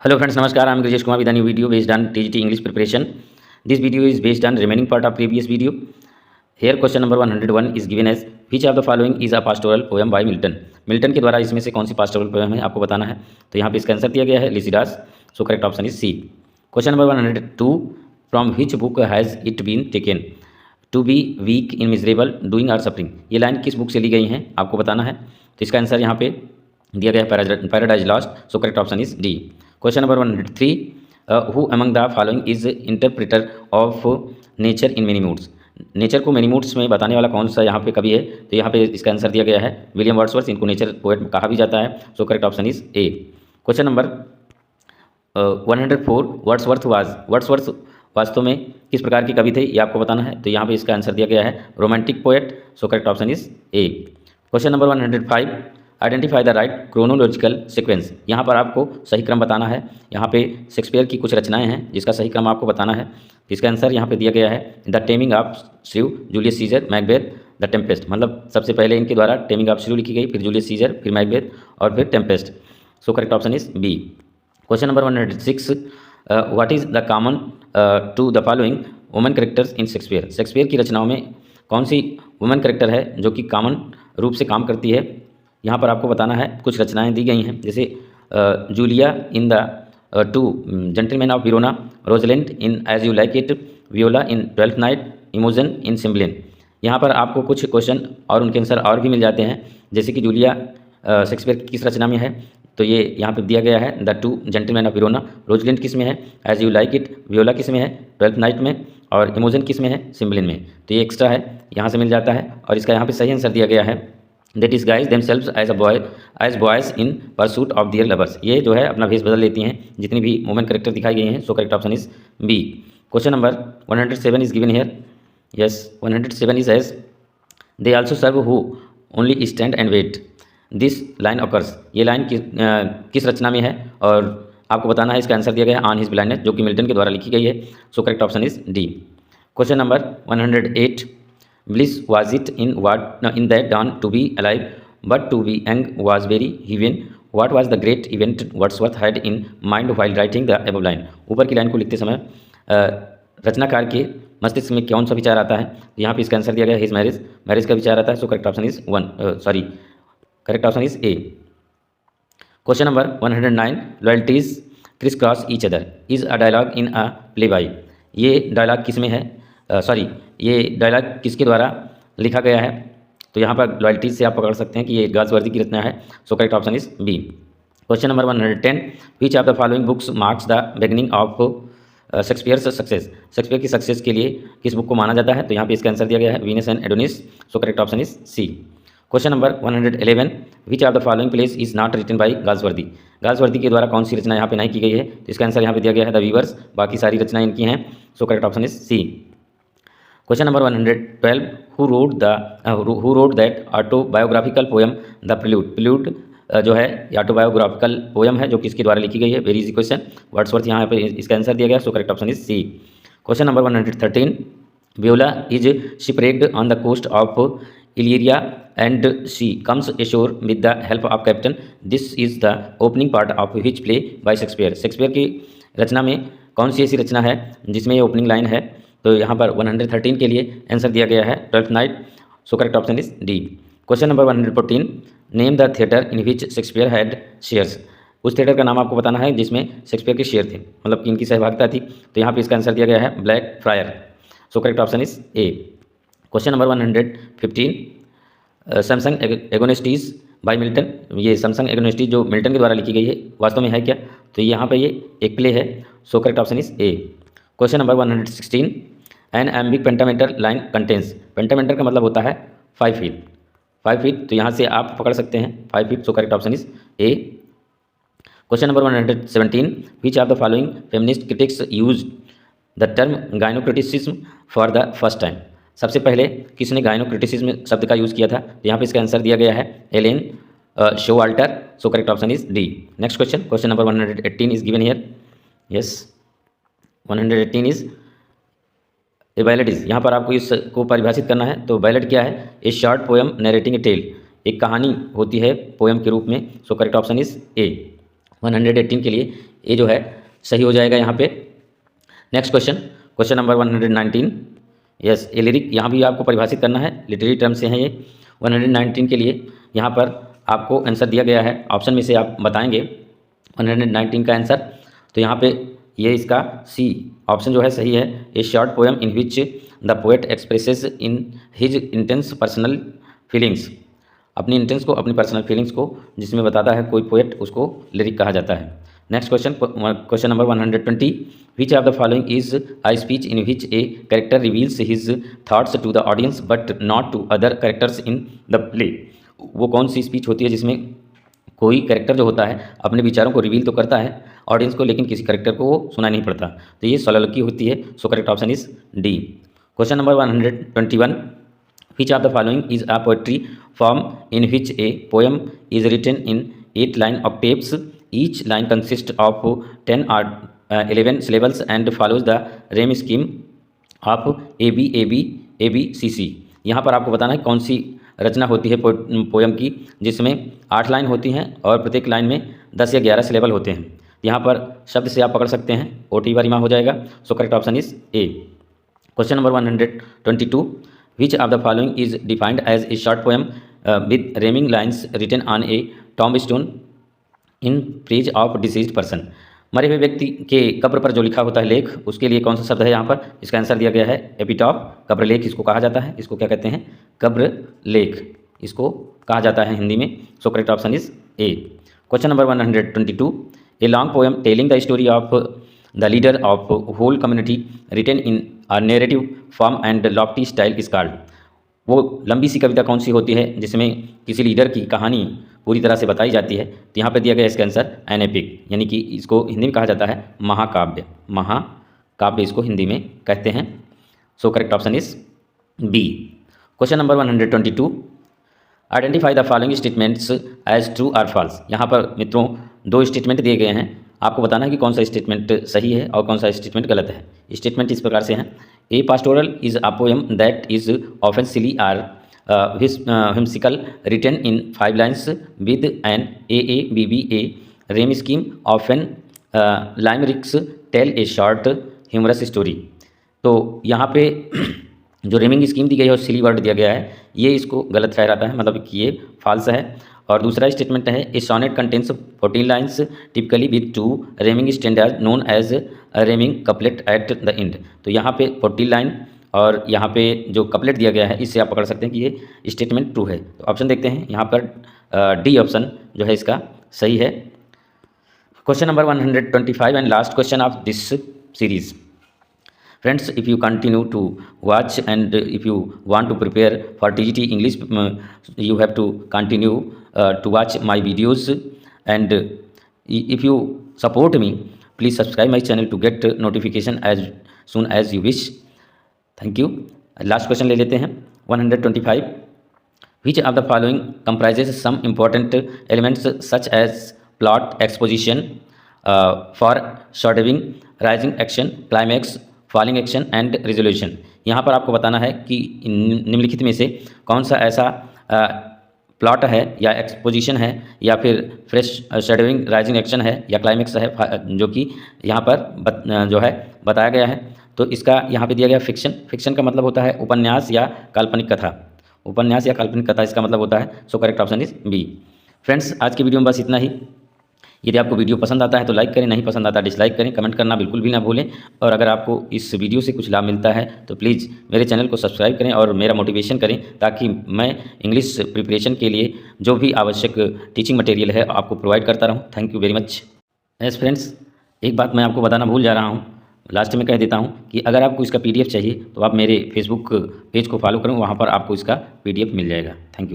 Hello friends, Namaskar. I am Grijesh Kumar with a new video based on TGT English preparation. This video is based on remaining part of previous video. Here question number 101 is given as which of the following is a pastoral poem by Milton. Milton के द्वारा इसमें से कौन सी pastoral poem है आपको बताना है। तो यहाँ पे इसका आंसर दिया गया है Lycidas. So correct option is C. Question number 102 from which book has it been taken to be weak in miserable doing or suffering. ये लाइन किस बुक से ली गई है आपको बताना है। तो इसका आंसर यहाँ पे दिया गया है paradise lost. So correct option is D. Question number 103 who among the following is interpreter of nature in many moods. Nature को मेनी मूड्स में बताने वाला कौन सा यहाँ पे कवि है। तो यहाँ पे इसका आंसर दिया गया है विलियम वर्ड्सवर्थ। इनको नेचर पोएट कहा भी जाता है। So correct option is A. Question number 104 Wordsworth वास्तव में किस प्रकार के कवि थे ये आपको बताना है। तो यहाँ पे इसका आंसर दिया गया है romantic poet. So correct option is A. Question number 105 identify the right chronological sequence. यहाँ पर आपको सही क्रम बताना है। यहाँ पे शेक्सपियर की कुछ रचनाएं हैं जिसका सही क्रम आपको बताना है। तो इसका आंसर यहाँ पे दिया गया है the taming of श्रीव, Julius Caesar, Macbeth, the Tempest. मतलब सबसे पहले इनके द्वारा टेमिंग ऑफ श्रीव लिखी गई, फिर जूलियस सीजर, फिर मैकबेथ और फिर Tempest. So correct option is B. Question number 106 what is the common to the following women characters in Shakespeare. Shakespeare की रचनाओं में कौन सी वुमेन कैरेक्टर है जो कि कॉमन रूप से काम करती है। यहाँ पर आपको बताना है। कुछ रचनाएं दी गई हैं जैसे Julia in the two gentleman of Verona, Rosalind in as you like it, Viola in twelfth night, Imogen in Cymbeline. यहाँ पर आपको कुछ क्वेश्चन और उनके आंसर और भी मिल जाते हैं जैसे कि जूलिया शेक्सपियर की किस रचना में है। तो ये यहाँ पर दिया गया है the two gentleman of Verona. Rosalind किस में है, as you like it, Viola किस में है, ट्वेल्थ नाइट में, और इमोजन किस में है, सिम्बलिन में। तो ये एक्स्ट्रा है, यहाँ से मिल जाता है। और इसका यहाँ पर सही आंसर दिया गया है that disguise themselves as boys in pursuit of their lovers। ये जो है अपना भेष बदल लेती हैं जितनी भी वुमेन कैरेक्टर दिखाई गई हैं। So correct option is B. Question number 107 is given here. Yes 107 is as they also serve who only stand and wait this line occurs. ये लाइन किस रचना में है और आपको बताना है। इसका आंसर दिया गया है ऑन हिज ब्लाइंडनेस जो कि मिल्टन के द्वारा लिखी गई है। So correct option is D. Question number 108 Bliss was it in that dawn to be alive, but to be young was very heaven. What was the great event Wordsworth had in mind while writing the above line? ऊपर की line को लिखते समय रचनाकार के मस्तिष्क में कौन सा विचार आता है। यहाँ पे इसका आंसर दिया गया है हिज मैरिज का विचार आता है। So correct option is correct option is A. Question number 109 loyalties criss cross each other is a dialogue in a play by. ये डायलॉग किस में है, ये डायलॉग किसके द्वारा लिखा गया है। तो यहाँ पर लॉयल्टीज से आप पकड़ सकते हैं कि ये गाजवर्दी की रचना है। So correct option is B. Question number 110 which of the following books marks the beginning of Shakespeare's success. Shakespeare की सक्सेस के लिए किस बुक को माना जाता है। तो यहाँ पे इसका आंसर दिया गया है Venus and Adonis. So correct option is C. Question number 111 which of the following place is not written by गाजवर्दी। गाजवर्दी के द्वारा कौन सी रचना यहाँ पे नहीं की गई है। तो इसका आंसर यहाँ पे दिया गया है द वीवर्स। बाकी सारी रचनाएं इनकी हैं। So correct option is C. Question number 112 who wrote that autobiographical poem the prelude. Prelude जो है ऑटोबायोग्राफिकल पोएम है जो किसके द्वारा लिखी गई है। Very easy question. वर्ड्सवर्थ यहाँ पे इसका आंसर दिया गया। So correct option is C. Question number 113 Viola is shipwrecked on the coast of Illyria and she comes ashore with the help of captain. This is the opening part of which play by Shakespeare. Shakespeare की रचना में कौन सी ऐसी रचना है जिसमें ये opening line है। तो यहाँ पर 113 के लिए आंसर दिया गया है twelfth night. So correct option is D. Question number 114 name the theatre in which Shakespeare had shares. उस थिएटर का नाम आपको बताना है जिसमें शेक्सपियर के शेयर थे, मतलब कि इनकी सहभागिता थी। तो यहाँ पे इसका आंसर दिया गया है black friar. So correct option is A. Question number 115 Samson Agonistes by Milton. ये सैमसंग एगोनिस्टीज जो मिल्टन के द्वारा लिखी गई है वास्तव में है क्या। तो यहाँ पे ये एक प्ले है। So correct option is A. Question number 116 an iambic pentameter line contains. Pentameter का मतलब होता है 5 फीट। 5 फीट तो यहाँ से आप पकड़ सकते हैं 5 feet. So correct option is A. Question number 117 which of the following feminist critics use the term gynocriticism for the first time. सबसे पहले किसने गायनोक्रिटिसिज्म शब्द का यूज़ किया था। तो यहाँ पे इसका आंसर दिया गया है Elaine Showalter. So correct option is D. Next question. Question number 118 is given here. Yes 118 is a ballad is. यहाँ पर आपको इसको परिभाषित करना है। तो बैलेड क्या है, a short poem narrating a tale. एक कहानी होती है पोएम के रूप में। So correct option is A. 118 के लिए ए जो है सही हो जाएगा यहाँ पे। Next question number 119। यस, ये लिरिक यहाँ भी आपको परिभाषित करना है, लिटरेरी टर्म से हैं ये। 119 के लिए यहाँ पर आपको आंसर दिया गया है, ऑप्शन में से आप बताएंगे 119 का आंसर। तो यहाँ पे ये इसका सी ऑप्शन जो है सही है। A short poem in which the poet expresses in his intense personal feelings, अपनी इंटेंस को, अपनी पर्सनल फीलिंग्स को जिसमें बताता है कोई पोएट, उसको लिरिक कहा जाता है। Next question number 120। Which of the following is a speech in which a character reveals his thoughts to the audience but not to other characters in the play. वो कौन सी स्पीच होती है जिसमें कोई कैरेक्टर जो होता है अपने विचारों को रिवील तो करता है ऑडियंस को, लेकिन किसी कैरेक्टर को वो सुना नहीं पड़ता। तो ये सोलोलोक्वी होती है। So correct option is D. Question number 121। Which of the following is a poetry form in which a poem is written in 8 line octaves, each line consist of 10 or 11 syllables and follows the rhyme scheme of ABCC। यहाँ पर आपको बताना है कौन सी रचना होती है poem की जिसमें 8 लाइन होती हैं और प्रत्येक लाइन में 10 या 11 सिलेबल होते हैं। यहाँ पर शब्द से आप पकड़ सकते हैं, ओटी रिमा हो जाएगा। So correct option is A. Question number 122। Which of the following is defined as a short poem with rhyming lines written on a tomb stone in praise of deceased person. मरे हुए व्यक्ति के कब्र पर जो लिखा होता है लेख, उसके लिए कौन सा शब्द है यहाँ पर? इसका आंसर दिया गया है एपिटॉफ। कब्र लेख इसको कहा जाता है, इसको क्या कहते हैं? कब्र लेख इसको कहा जाता है हिंदी में। So correct option is A. Question number 122। A long poem telling the story of the leader of whole community written in a narrative form and lofty style is called. वो लंबी सी कविता कौन सी होती है जिसमें किसी लीडर की कहानी पूरी तरह से बताई जाती है? तो यहाँ पर दिया गया इसका आंसर एन एपिक, यानी कि इसको हिंदी में कहा जाता है महाकाव्य। महाकाव्य इसको हिंदी में कहते हैं। So correct option is B. Question number 122। Identify the following statements as true और फॉल्स। यहाँ पर मित्रों 2 स्टेटमेंट दिए गए हैं, आपको बताना है कि कौन सा स्टेटमेंट सही है और कौन सा स्टेटमेंट गलत है। स्टेटमेंट इस प्रकार से हैं। A pastoral is a poem that is often silly or whimsical written in 5 lines with an AABBA rhyme scheme, often limericks tell a short humorous story। तो यहाँ पे जो रेमिंग स्कीम दी गई है और सिली वर्ड दिया गया है, ये इसको गलत ठहराता है, मतलब कि ये फॉल्स है। और दूसरा स्टेटमेंट है a sonnet contains 14 lines typically with 2 rhyming standard known as rhyming couplet at the end. तो यहाँ पे 14 लाइन और यहाँ पे जो कपलेट दिया गया है, इससे आप पकड़ सकते हैं कि ये स्टेटमेंट ट्रू है। तो ऑप्शन देखते हैं, यहाँ पर डी ऑप्शन जो है इसका सही है। Question number 125 and last question of this series. Friends, if you continue to watch and if you want to prepare for TGT English, you have to continue to watch my videos, and if you support me, please subscribe my channel to get notification as soon as you wish. Thank you. Last question ले लेते हैं 125। Which of the following comprises some important elements such as plot, exposition, foreshadowing, rising action, climax, falling action and resolution. यहाँ पर आपको बताना है कि निम्नलिखित में से कौन सा ऐसा प्लॉट है या एक्सपोजिशन है या फिर फ्रेश शेडोइंग, राइजिंग एक्शन है या क्लाइमैक्स है जो कि यहाँ पर जो है बताया गया है। तो इसका यहाँ पे दिया गया फिक्शन। फिक्शन का मतलब होता है उपन्यास या काल्पनिक कथा। उपन्यास या काल्पनिक कथा इसका मतलब होता है। So correct option is B. Friends, आज की वीडियो में बस इतना ही। यदि आपको वीडियो पसंद आता है तो लाइक करें, नहीं पसंद आता डिसलाइक करें, कमेंट करना बिल्कुल भी ना भूलें। और अगर आपको इस वीडियो से कुछ लाभ मिलता है तो प्लीज़ मेरे चैनल को सब्सक्राइब करें और मेरा मोटिवेशन करें, ताकि मैं इंग्लिश प्रिपरेशन के लिए जो भी आवश्यक टीचिंग मटेरियल है आपको प्रोवाइड करता रहूँ। Thank you very much. Yes friends, एक बात मैं आपको बताना भूल जा रहा हूँ, लास्ट में कह देता हूँ कि अगर आपको इसका PDF चाहिए तो आप मेरे फेसबुक पेज को फॉलो करें, वहाँ पर आपको इसका PDF मिल जाएगा। Thank you.